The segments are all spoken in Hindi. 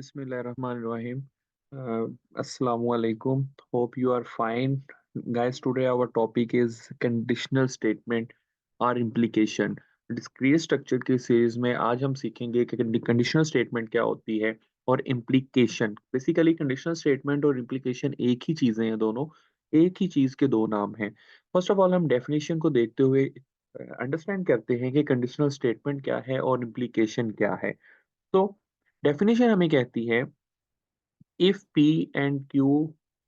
Bismillahirrahmanirrahim. Assalamu alaikum. Hope you are fine. Guys, today our topic is conditional statement or implication. Discrete structure के सीरीज में आज हम सीखेंगे कि कंडीशनल स्टेटमेंट क्या होती है और इम्प्लीकेशन। बेसिकली कंडीशनल स्टेटमेंट और इम्प्लीकेशन एक ही चीजें हैं, दोनों एक ही चीज के दो नाम हैं। फर्स्ट ऑफ ऑल हम डेफिनेशन को देखते हुए अंडरस्टैंड करते हैं कि कंडीशनल स्टेटमेंट क्या है और इम्प्लीकेशन क्या है। तो डेफिनेशन हमें कहती है if P and Q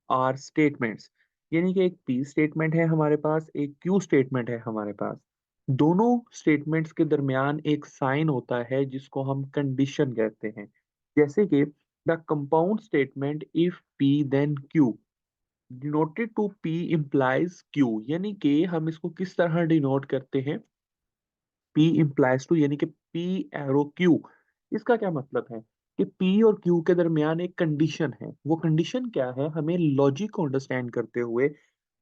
R statements, यानी कि एक पी स्टेटमेंट है हमारे पास, एक क्यू स्टेटमेंट है हमारे पास। दोनों स्टेटमेंट्स के दरमियान एक साइन होता है जिसको हम कंडीशन कहते हैं। जैसे कि the compound statement if P then Q denoted to P implies Q, यानी कि हम इसको किस तरह डिनोट करते हैं, P implies टू, यानी कि P एरो Q। इसका क्या मतलब है कि P और Q के दरमियान एक कंडीशन है। वो कंडीशन क्या है, हमें लॉजिक को अंडरस्टैंड करते हुए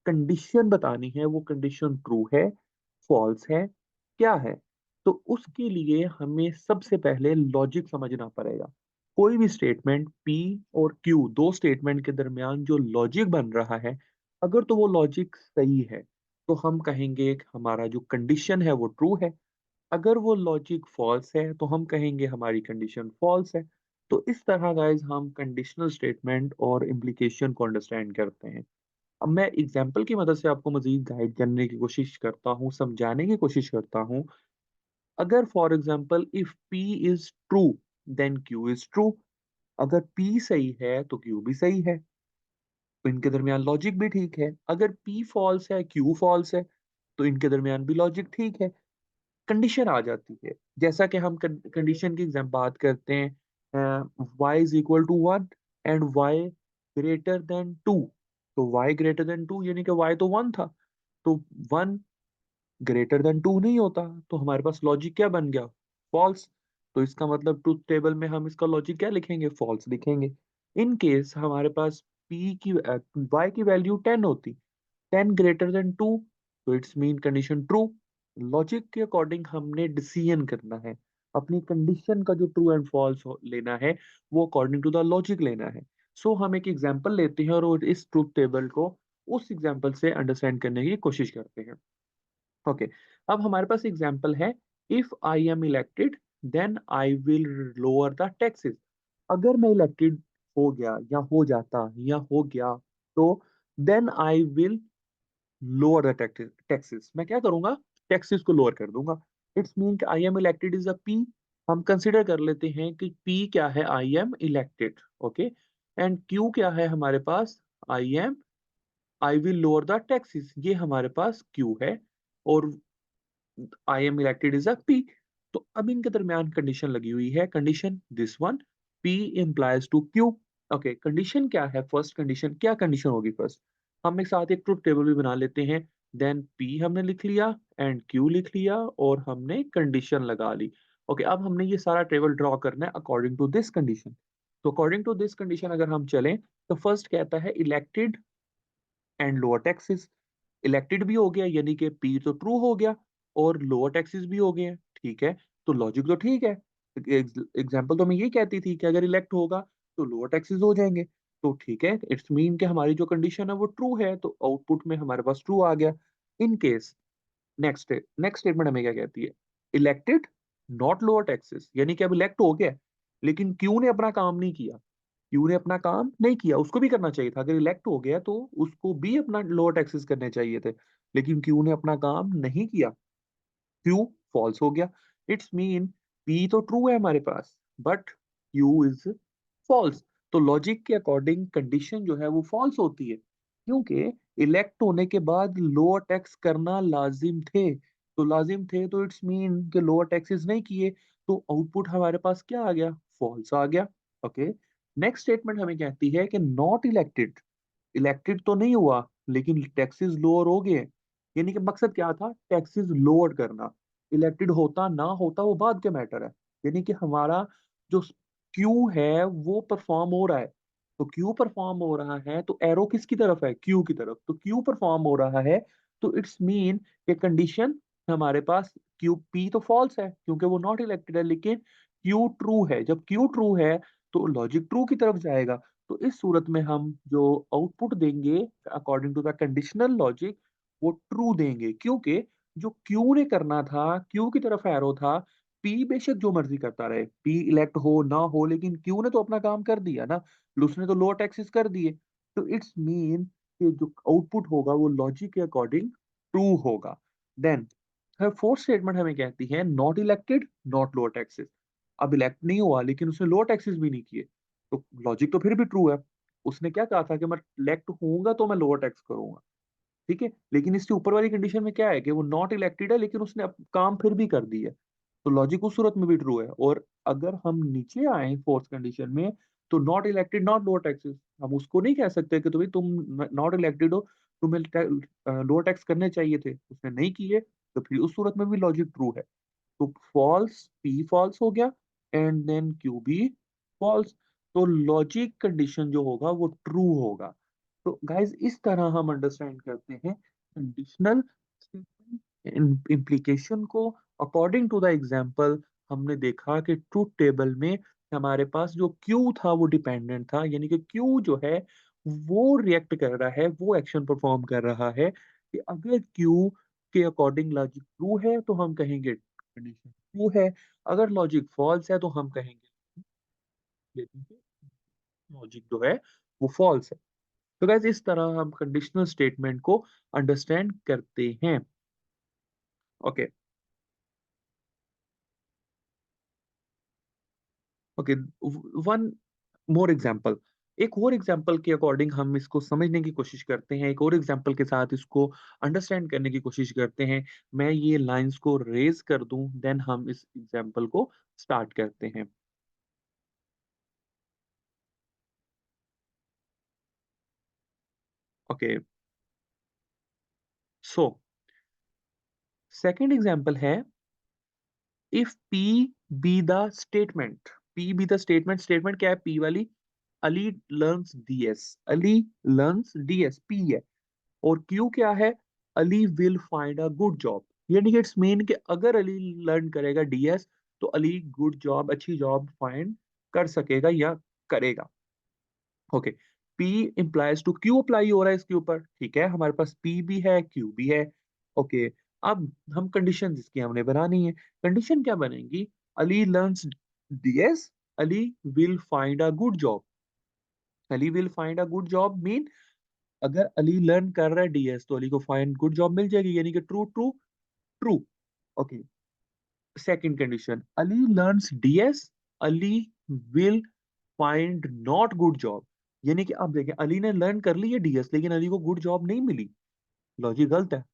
कंडीशन बतानी है। वो कंडीशन ट्रू है, फॉल्स है, क्या है। तो उसके लिए हमें सबसे पहले लॉजिक समझना पड़ेगा। कोई भी स्टेटमेंट P और Q, दो स्टेटमेंट के दरमियान जो लॉजिक बन रहा है, अगर तो वो लॉजिक सही है तो हम कहेंगे कि हमारा जो कंडीशन है वो ट्रू है। अगर वो लॉजिक फॉल्स है तो हम कहेंगे हमारी कंडीशन फॉल्स है। तो इस तरह गाइज हम कंडीशनल स्टेटमेंट और इम्प्लीकेशन को अंडरस्टैंड करते हैं। अब मैं एग्जांपल की मदद से आपको मजीद गाइड करने की कोशिश करता हूँ, समझाने की कोशिश करता हूँ। अगर for example if P is true then Q is true, अगर P सही है तो Q भी सही है, तो इनके दरमियान लॉजिक भी ठीक है। अगर P फॉल्स है, Q फॉल्स है, तो इनके दरमियान भी लॉजिक ठीक है। कंडीशन आ जाती है। जैसा कि हम कंडीशन की एग्जाम बात करते हैं, y is equal to 1 and y greater than 2। तो y ग्रेटर देन 2 यानी कि y तो 1 था, तो 1 ग्रेटर देन 2 नहीं होता, तो हमारे पास लॉजिक क्या बन गया, फॉल्स। तो इसका मतलब ट्रूथ टेबल में हम इसका लॉजिक क्या लिखेंगे, फॉल्स लिखेंगे। इन केस हमारे पास p की y की वैल्यू 10 होती, 10 ग्रेटर देन 2, तो it's mean condition true. Logic के अकॉर्डिंग हमने डिसीजन करना है, अपनी कंडीशन का जो ट्रू एंड फॉल्स लेना है वो अकॉर्डिंग टू द लॉजिक लेना है। सो हम एक एग्जांपल लेते हैं और इस ट्रूथ टेबल को उस एग्जांपल से अंडरस्टैंड करने की कोशिश करते हैं। ओके, अब हमारे पास एग्जांपल है, if I am elected then I will lower the taxes. अगर मैं इलेक्टेड हो गया या हो जाता या हो गया, तो then I will lower the taxes. मैं क्या करूंगा, टैक्सेस को लोअर कर दूंगा। इट्स मीन कि I am elected is a P. हम कंसिडर कर लेते हैं कि पी क्या है, I am elected. Okay, and Q क्या है हमारे पास, I will lower the taxes, ये हमारे पास क्यू है। और I am elected is a P. तो अब इनके दरमियान कंडीशन लगी हुई है, condition this one, P implies to Q. Okay, condition क्या है, फर्स्ट कंडीशन क्या कंडीशन होगी फर्स्ट, हम एक साथ एक ट्रुथ टेबल भी बना लेते हैं। देन पी हमने लिख लिया एंड क्यू लिख लिया और हमने कंडीशन लगा ली। ओके, अब हमने ये सारा टेबल ड्रॉ करना है अकॉर्डिंग टू दिस कंडीशन। तो अकॉर्डिंग टू दिस कंडीशन अगर हम चलें, तो फर्स्ट कहता है elected and lower taxes. Elected भी हो गया यानी कि पी तो ट्रू हो गया, और लोअर टैक्सेस भी हो गए हैं, ठीक है। तो लॉजिक तो ठीक है। एग्जाम्पल तो मैं ये कहती थी कि अगर इलेक्ट होगा तो लोअर टैक्सेस हो जाएंगे, तो ठीक है, इट्स मीन कि हमारी जो कंडीशन है वो ट्रू है, तो आउटपुट में हमारे पास ट्रू आ गया। In case next next statement हमें क्या कहती है, इलेक्टेड नॉट लोअर टैक्सेस, यानी कि अब इलेक्ट हो गया लेकिन क्यू ने अपना काम नहीं किया। क्यू ने अपना काम नहीं किया, उसको भी करना चाहिए था। अगर इलेक्ट हो गया तो उसको भी अपना लोअर टैक्सेस करने चाहिए थे, लेकिन क्यू ने अपना काम नहीं किया, क्यू फॉल्स हो गया। इट्स मीन पी तो ट्रू है हमारे पास, बट क्यू इज फॉल्स। तो लॉजिक के अकॉर्डिंग कंडीशन जो है वो फॉल्स होती है, क्योंकि इलेक्ट होने के बाद लोअर टैक्स करना लाजिम थे। तो लाजिम थे तो इट्स मीन कि लोअर टैक्सेस नहीं किए, तो आउटपुट हमारे पास क्या आ गया, फॉल्स आ गया। ओके, नेक्स्ट स्टेटमेंट हमें कहती है कि नॉट इलेक्टेड, इलेक्टेड तो नहीं हुआ लेकिन टैक्सेस लोअर हो गए। यानी कि मकसद क्या था, टैक्सेस लोअर करना। इलेक्टेड होता ना होता वो बाद का मैटर है। यानी कि हमारा जो क्यू है वो परफॉर्म हो रहा है, तो क्यू परफॉर्म हो रहा है तो एरो किसकी तरफ है, क्यू की तरफ। तो क्यू परफॉर्म हो रहा है, तो इट्स मीन कि कंडीशन हमारे पास क्यू पी तो फॉल्स है क्योंकि वो नॉट इलेक्टेड है, लेकिन क्यू ट्रू है। जब क्यू ट्रू है तो लॉजिक ट्रू की तरफ जाएगा। तो इस सूरत में हम जो आउटपुट देंगे according to the conditional logic वो ट्रू देंगे, क्योंकि जो क्यू ने करना था, क्यू की तरफ एरो था, पी बेशक जो मर्जी करता रहे, पी इलेक्ट हो ना हो, लेकिन क्यू ने तो अपना काम कर दिया ना, उसने तो लोअर टैक्सेस कर दिए। तो इट्स मीन कि जो आउटपुट होगा वो लॉजिक के अकॉर्डिंग ट्रू होगा। देन फोर्थ स्टेटमेंट हमें कहती है not elected not lower taxes. अब इलेक्ट नहीं हुआ लेकिन उसने लोअर टैक्सेस भी नहीं किए, तो लॉजिक तो फिर भी ट्रू है। उसने क्या कहा था कि मैं इलेक्ट होऊंगा तो मैं लोअर टैक्स करूंगा, ठीक है, लेकिन इसके ऊपर वाली कंडीशन में क्या है कि वो नॉट इलेक्टेड है लेकिन उसने काम फिर भी कर दिया, तो लॉजिक उस सूरत में भी ट्रू है। और अगर हम नीचे आए फोर्थ कंडीशन में, तो not elected not lower taxes, हम उसको नहीं कह सकते कि तो भाई तुम नॉट इलेक्टेड हो, तुम्हें लोअर टैक्स करने चाहिए थे, उसने नहीं किए, तो फिर उस सूरत में भी लॉजिक ट्रू है। तो फॉल्स, पी फॉल्स हो गया एंड देन क्यू भी फॉल्स, तो लॉजिक कंडीशन जो होगा वो ट्रू होगा। तो गाइस इस तरह हम अंडरस्टैंड करते हैं कंडीशनल स्टेटमेंट इम्प्लीकेशन को। अकॉर्डिंग टू द एग्जांपल हमने देखा कि ट्रूथ टेबल में हमारे पास जो क्यू था वो डिपेंडेंट था, यानी कि क्यू जो है वो रिएक्ट कर रहा है, वो एक्शन परफॉर्म कर रहा है कि अगर क्यू के अकॉर्डिंग लॉजिक ट्रू है तो हम कहेंगे कंडीशन ट्रू है, अगर लॉजिक फॉल्स है तो हम कहेंगे लॉजिक जो है वो फॉल्स है। तो गाइस इस तरह हम कंडीशनल स्टेटमेंट को अंडरस्टैंड करते हैं। Okay, okay, one more example, एक और एग्जांपल के अकॉर्डिंग हम इसको समझने की कोशिश करते हैं, एक और एग्जांपल के साथ इसको अंडरस्टैंड करने की कोशिश करते हैं। मैं ये लाइंस को रेज कर दूं, देन हम इस एग्जांपल को स्टार्ट करते हैं। ओके, सो सेकंड एग्जांपल है, if P be the statement, P be the statement, statement क्या है, पी वाली, Ali learns DS, Ali learns DS P है, और क्यू क्या है, Ali will find a good job, यानी कि इट्स मीन कि अगर अली लर्न करेगा डीएस तो अली गुड जॉब, अच्छी जॉब फाइंड कर सकेगा या करेगा। Okay, P implies to Q apply हो रहा है इसके ऊपर, ठीक है, हमारे पास पी भी है क्यू भी है। ओके, अब हम कंडीशन जिसकी हमने बनानी है, कंडीशन क्या बनेगी, Ali learns DS, Ali will find a good job, Ali will find a good job mean अगर अली लर्न कर रहा है डीएस तो अली को फाइंड गुड जॉब मिल जाएगी, यानी कि true true true. Okay, second condition, Ali learns DS, Ali will find not good job, यानी कि अब देखें अली ने लर्न कर ली है डीएस लेकिन अली को गुड जॉब नहीं मिली, लॉजिक गलत है।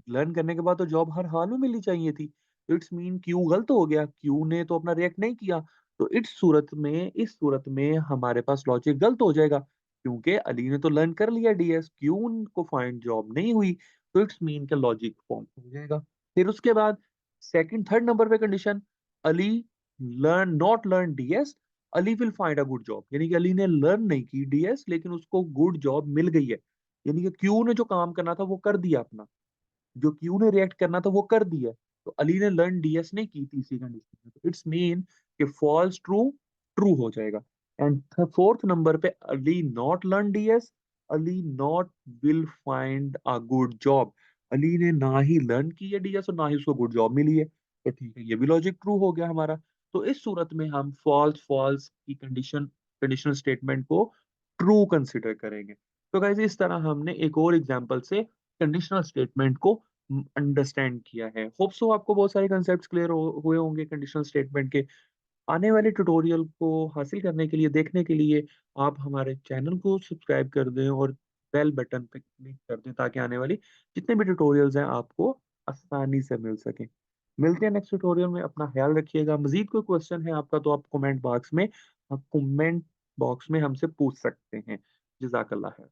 लर्न करने के बाद तो जॉब हर हाल में मिलनी चाहिए थी, तो इट्स मीन क्यू गलत हो गया, क्यू ने तो अपना रिएक्ट नहीं किया, तो इस सूरत में हमारे पास लॉजिक गलत हो जाएगा, क्योंकि अली ने तो लर्न कर लिया डीएस, क्यू को फाइंड जॉब नहीं हुई, तो इट्स मीन का लॉजिक फॉल्स हो जाएगा। फिर उसके बाद सेकंड थर्ड नंबर पे condition, Ali learn not learn DS, Ali will find a good job, यानी कि अली ने लर्न नहीं की डीएस लेकिन उसको गुड जॉब मिल गई है, यानी कि क्यू ने जो काम करना था वो कर दिया अपना, जो क्यू ने रिएक्ट करना था वो कर दिया, तो अली ने लर्न डीएस ने की तीसरी कंडीशन में, तो इट्स मीन कि फॉल्स ट्रू ट्रू हो जाएगा। एंड फोर्थ नंबर पे Ali not learn DS, Ali not will find a good job, Ali ने ना ही लर्न की है डीएस और ना ही उसको गुड जॉब मिली है, तो ठीक है, ये भी लॉजिक ट्रू हो गया हमारा। तो इस सूरत में हम फॉल्स फॉल्स की कंडीशनल स्टेटमेंट को ट्रू कंसिडर करेंगे। तो गाइस इस तरह हमने एक और एग्जांपल से कंडीशनल स्टेटमेंट को अंडरस्टैंड किया है। होप सो आपको बहुत सारे कंसेप्ट्स क्लियर हुए होंगे कंडीशनल स्टेटमेंट के। आने वाले ट्यूटोरियल को हासिल करने के लिए, देखने के लिए आप हमारे चैनल को सब्सक्राइब कर दें और बेल बटन पे क्लिक कर दें ताकि आने वाली जितने भी ट्यूटोरियल्स हैं आपको आसानी से मिल सकें। मिलते हैं नेक्स्ट ट्यूटोरियल में, अपना ख्याल रखिएगा। मजीद कोई क्वेश्चन है आपका तो आप कमेंट बॉक्स में हमसे पूछ सकते हैं। जज़ाकल्लाह है।